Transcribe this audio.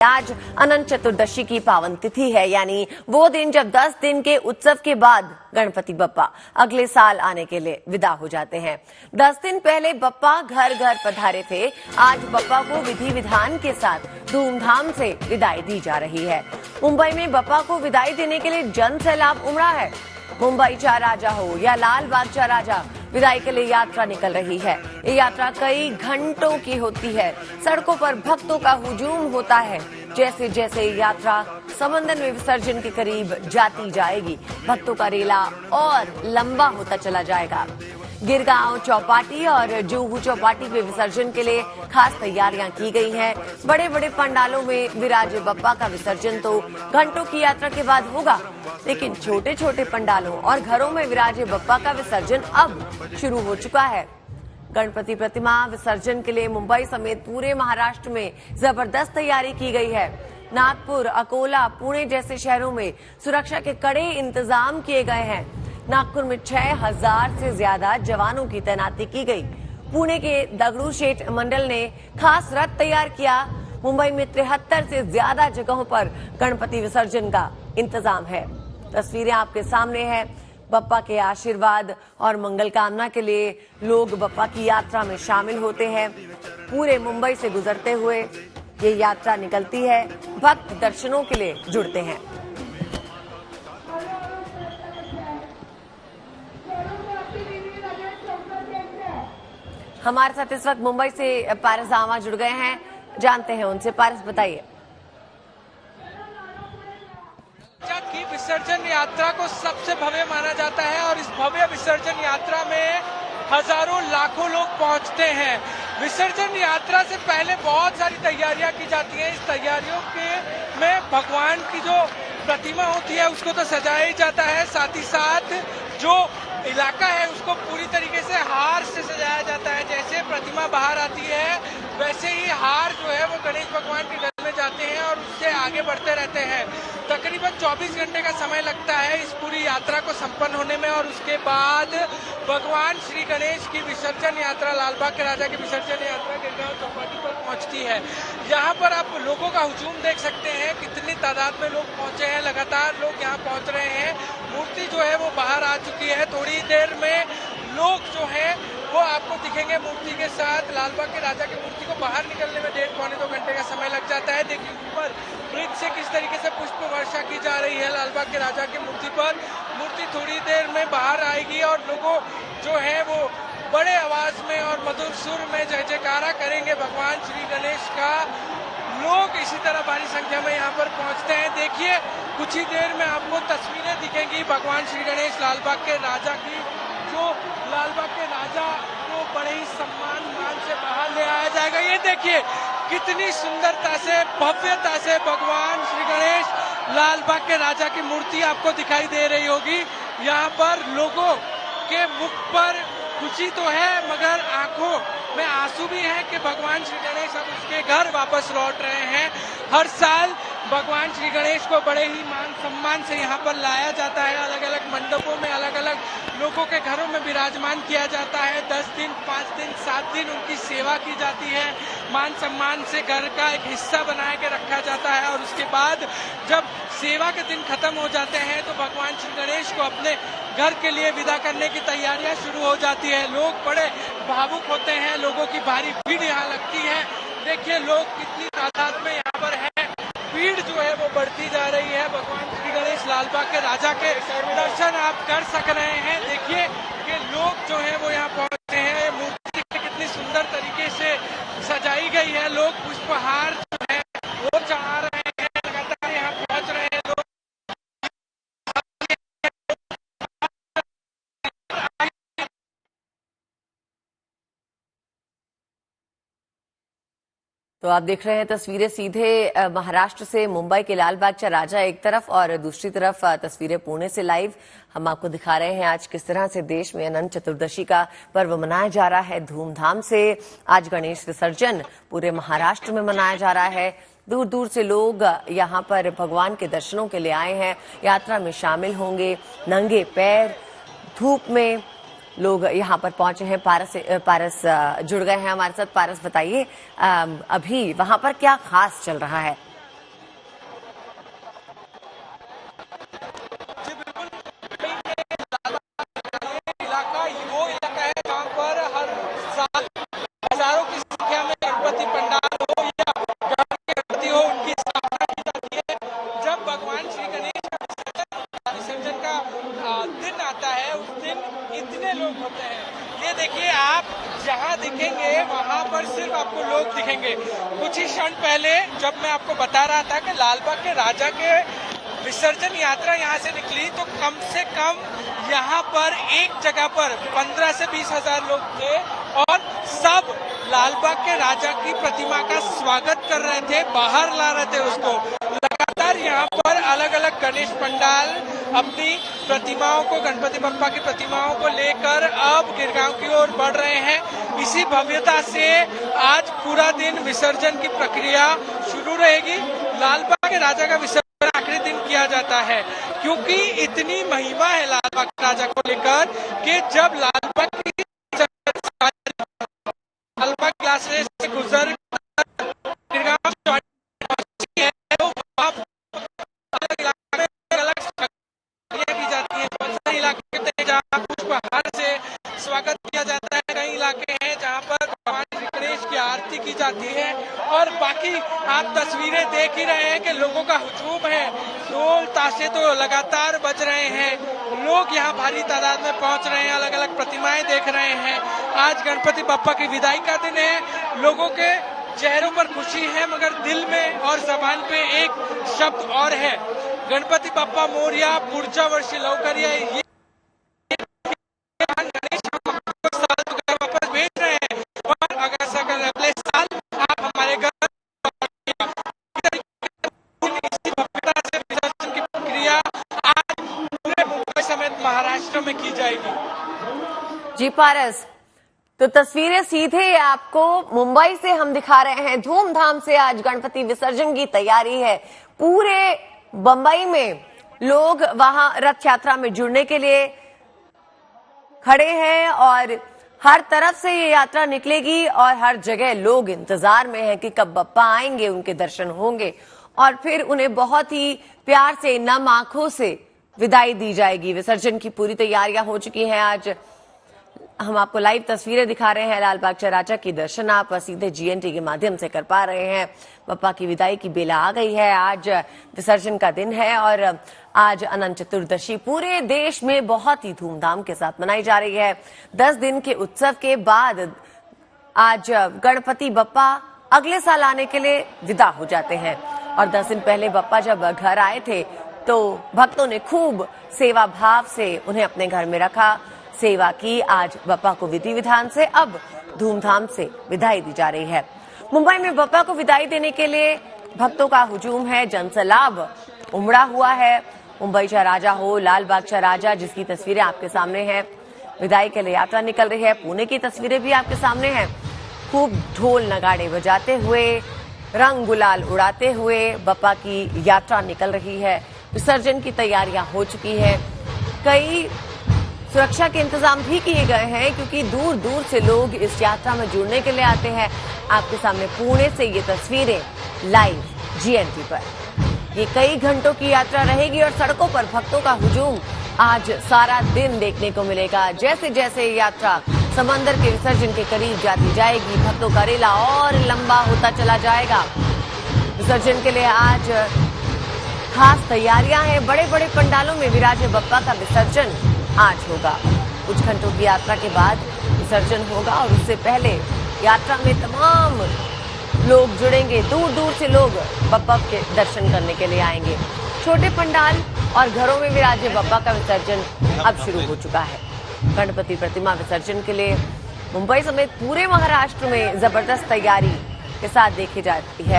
आज अनंत चतुर्दशी की पावन तिथि है, यानी वो दिन जब 10 दिन के उत्सव के बाद गणपति बप्पा अगले साल आने के लिए विदा हो जाते हैं। 10 दिन पहले बप्पा घर घर पधारे थे। आज बप्पा को विधि विधान के साथ धूमधाम से विदाई दी जा रही है। मुंबई में बप्पा को विदाई देने के लिए जन सैलाब उमड़ा है। मुंबई चा राजा हो या लाल बाग चा राजा, विदाई के लिए यात्रा निकल रही है। ये यात्रा कई घंटों की होती है। सड़कों पर भक्तों का हुजूम होता है। जैसे जैसे यात्रा समंदर में विसर्जन के करीब जाती जाएगी, भक्तों का रेला और लंबा होता चला जाएगा। गिरगांव चौपाटी और जुहू चौपाटी पे विसर्जन के लिए खास तैयारियां की गई हैं। बड़े बड़े पंडालों में विराजे बप्पा का विसर्जन तो घंटों की यात्रा के बाद होगा, लेकिन छोटे छोटे पंडालों और घरों में विराजे बप्पा का विसर्जन अब शुरू हो चुका है। गणपति प्रतिमा विसर्जन के लिए मुंबई समेत पूरे महाराष्ट्र में जबरदस्त तैयारी की गई है। नागपुर, अकोला, पुणे जैसे शहरों में सुरक्षा के कड़े इंतजाम किए गए हैं। नागपुर में 6000 से ज्यादा जवानों की तैनाती की गई। पुणे के दगड़ूशेठ मंडल ने खास रथ तैयार किया। मुंबई में 73 से ज्यादा जगहों पर गणपति विसर्जन का इंतजाम है। तस्वीरें आपके सामने हैं। बप्पा के आशीर्वाद और मंगल कामना के लिए लोग बप्पा की यात्रा में शामिल होते हैं। पूरे मुंबई से गुजरते हुए ये यात्रा निकलती है। भक्त दर्शनों के लिए जुड़ते हैं। हमारे साथ इस वक्त मुंबई से पारस दामा जुड़ गए हैं, जानते हैं उनसे। पारस, बताइए। की विसर्जन यात्रा को सबसे भव्य माना जाता है और इस भव्य विसर्जन यात्रा में हजारों लाखों लोग पहुंचते हैं। विसर्जन यात्रा से पहले बहुत सारी तैयारियां की जाती हैं। इस तैयारियों में भगवान की जो प्रतिमा होती है उसको तो सजाया ही जाता है, साथ ही साथ जो इलाका है उसको पूरी तरीके से हार से सजाया जाता है। जैसे प्रतिमा बाहर आती है वैसे ही हार जो है वो गणेश भगवान के घर में जाते हैं और उससे आगे बढ़ते रहते हैं। तकरीबन 24 घंटे का समय लगता है इस पूरी यात्रा को संपन्न होने में और उसके बाद भगवान श्री गणेश की विसर्जन यात्रा, लालबाग के राजा की विसर्जन यात्रा गिरगांव चौपाटी पर पहुंचती है। यहाँ पर आप लोगों का हुजूम देख सकते हैं, कितनी तादाद में लोग पहुंचे हैं। लगातार लोग यहाँ पहुंच रहे हैं। मूर्ति जो है वो बाहर आ चुकी है। थोड़ी देर में लोग जो है वो आपको दिखेंगे मूर्ति के साथ। लालबाग के राजा की मूर्ति को बाहर निकलने में 1.5-2 घंटे का समय लग जाता है। देखिए ऊपर ब्रिज से किस तरीके से पुष्प वर्षा की जा रही है लालबाग के राजा की मूर्ति पर। मूर्ति थोड़ी देर में बाहर आएगी और लोगों जो है वो बड़े आवाज में और मधुर सुर में जय जयकारा करेंगे भगवान श्री गणेश का। लोग इसी तरह भारी संख्या में यहाँ पर पहुंचते हैं। देखिए कुछ ही देर में आपको तस्वीरें दिखेंगी भगवान श्री गणेश लालबाग के राजा की, जो लालबाग के राजा को बड़े ही सम्मान मान से बाहर ले आया जाएगा। ये देखिए कितनी सुंदरता से, भव्यता से भगवान श्री गणेश लालबाग के राजा की मूर्ति आपको दिखाई दे रही होगी। यहाँ पर लोगों के मुख पर खुशी तो है मगर आंखों में आंसू भी है कि भगवान श्री गणेश अब उसके घर वापस लौट रहे हैं। हर साल भगवान श्री गणेश को बड़े ही मान सम्मान से यहाँ पर लाया जाता है। अलग अलग मंडपों में अलग अलग लोगों के घरों में विराजमान किया जाता है। 10 दिन, 5 दिन, 7 दिन उनकी सेवा की जाती है। मान सम्मान से घर का एक हिस्सा बना के रखा जाता है और उसके बाद जब सेवा के दिन खत्म हो जाते हैं तो भगवान श्री गणेश को अपने घर के लिए विदा करने की तैयारियां शुरू हो जाती है। लोग बड़े भावुक होते हैं। लोगों की भारी भीड़ यहाँ लगती है। देखिए लोग कितनी तादाद में यहाँ पर है। भीड़ जो है वो बढ़ती जा रही है। भगवान श्री गणेश लालबाग के राजा के दर्शन आप कर सक रहे हैं। देखिए कि लोग जो है वो यहाँ पहुंचे हैं। मूर्ति कितनी सुंदर तरीके से सजाई गई है। लोग पुष्पहार जो है वो चढ़ा रहे हैं। लगातार यहाँ पहुंच रहे हैं लोग। तो आप देख रहे हैं तस्वीरें सीधे महाराष्ट्र से। मुंबई के लालबाग चा राजा एक तरफ और दूसरी तरफ तस्वीरें पुणे से लाइव हम आपको दिखा रहे हैं। आज किस तरह से देश में अनंत चतुर्दशी का पर्व मनाया जा रहा है धूमधाम से। आज गणेश विसर्जन पूरे महाराष्ट्र में मनाया जा रहा है। दूर दूर से लोग यहाँ पर भगवान के दर्शनों के लिए आए हैं। यात्रा में शामिल होंगे। नंगे पैर धूप में लोग यहाँ पर पहुंचे हैं। पारस जुड़ गए हैं हमारे साथ। पारस, बताइए अभी वहां पर क्या खास चल रहा है? दिखेंगे। कुछ ही क्षण पहले जब मैं आपको बता रहा था कि लालबाग के राजा के विसर्जन यात्रा यहाँ से निकली तो कम से कम यहाँ पर एक जगह पर 15 से 20 हजार लोग थे और सब लालबाग के राजा की प्रतिमा का स्वागत कर रहे थे, बाहर ला रहे थे उसको। लगातार यहाँ पर अलग अलग गणेश पंडाल अपनी प्रतिमाओं को, गणपति बप्पा की प्रतिमाओं को लेकर अब गिरगांव की ओर बढ़ रहे हैं। इसी भव्यता से आज पूरा दिन विसर्जन की प्रक्रिया शुरू रहेगी। लालबाग के राजा का विसर्जन आखिरी दिन किया जाता है क्योंकि इतनी महिमा है लालबाग के राजा को लेकर कि जब लालबाग क्लासेस से गुजर स्वागत किया जाता है। कई इलाके हैं जहां पर भगवान श्री गणेश की आरती की जाती है और बाकी आप तस्वीरें देख ही रहे हैं कि लोगों का हुजूम है। ढोल ताशे तो लगातार बज रहे हैं, लोग यहाँ भारी तादाद में पहुंच रहे हैं, अलग अलग प्रतिमाएं देख रहे हैं। आज गणपति बप्पा की विदाई का दिन है। लोगों के चेहरों पर खुशी है मगर दिल में और जबान पे एक शब्द और है, गणपति बप्पा मोरया, पुरजा वर्षी लौकरिया। ये गणेश वापस भेज रहे हैं और अगर अगले साल आप हमारे घर इसी भव्यता से विसर्जन की प्रक्रिया आज पूरे मुंबई समेत महाराष्ट्र में की जाएगी। जी पारस, तो तस्वीरें सीधे आपको मुंबई से हम दिखा रहे हैं। धूमधाम से आज गणपति विसर्जन की तैयारी है। पूरे बंबई में लोग वहां रथ यात्रा में जुड़ने के लिए खड़े हैं और हर तरफ से ये यात्रा निकलेगी और हर जगह लोग इंतजार में हैं कि कब बप्पा आएंगे, उनके दर्शन होंगे और फिर उन्हें बहुत ही प्यार से, नम आंखों से विदाई दी जाएगी। विसर्जन की पूरी तैयारियां हो चुकी हैं। आज हम आपको लाइव तस्वीरें दिखा रहे हैं। लालबाग चौराचा की दर्शन आप सीधे जीएनटी के माध्यम से कर पा रहे हैं। बप्पा की विदाई की बेला आ गई है। आज विसर्जन का दिन है और आज अनंत चतुर्दशी पूरे देश में बहुत ही धूमधाम के साथ मनाई जा रही है। 10 दिन के उत्सव के बाद आज गणपति बप्पा अगले साल आने के लिए विदा हो जाते हैं और 10 दिन पहले बप्पा जब घर आए थे तो भक्तों ने खूब सेवा भाव से उन्हें अपने घर में रखा, सेवा की। आज बप्पा को विधि विधान से अब धूमधाम से विदाई दी जा रही है। मुंबई में बप्पा को विदाई देने के लिए भक्तों का हुजूम है, जनसैलाब उमड़ा हुआ है। मुंबई राजा हो, लालबाग राजा, जिसकी तस्वीरें आपके सामने हैं, विदाई के लिए यात्रा निकल रही है। पुणे की तस्वीरें भी आपके सामने हैं। खूब ढोल नगाड़े बजाते हुए, रंग गुलाल उड़ाते हुए बप्पा की यात्रा निकल रही है। विसर्जन की तैयारियां हो चुकी है। कई सुरक्षा के इंतजाम भी किए गए हैं क्योंकि दूर दूर से लोग इस यात्रा में जुड़ने के लिए आते हैं। आपके सामने पुणे से ये तस्वीरें लाइव जीएनटी पर। ये कई घंटों की यात्रा रहेगी और सड़कों पर भक्तों का हुजूम आज सारा दिन देखने को मिलेगा। जैसे जैसे ये यात्रा समंदर के विसर्जन के करीब जाती जाएगी, भक्तों का रेला और लंबा होता चला जाएगा। विसर्जन के लिए आज खास तैयारियां हैं। बड़े बड़े पंडालों में विराजे बप्पा का विसर्जन आज होगा। कुछ घंटों की यात्रा के बाद विसर्जन होगा और उससे पहले यात्रा में तमाम लोग जुड़ेंगे। दूर दूर से लोग बप्पा के दर्शन करने के लिए आएंगे। छोटे पंडाल और घरों में विराजे बप्पा का विसर्जन अब शुरू हो चुका है। गणपति प्रतिमा विसर्जन के लिए मुंबई समेत पूरे महाराष्ट्र में जबरदस्त तैयारी के साथ देखी जाती है।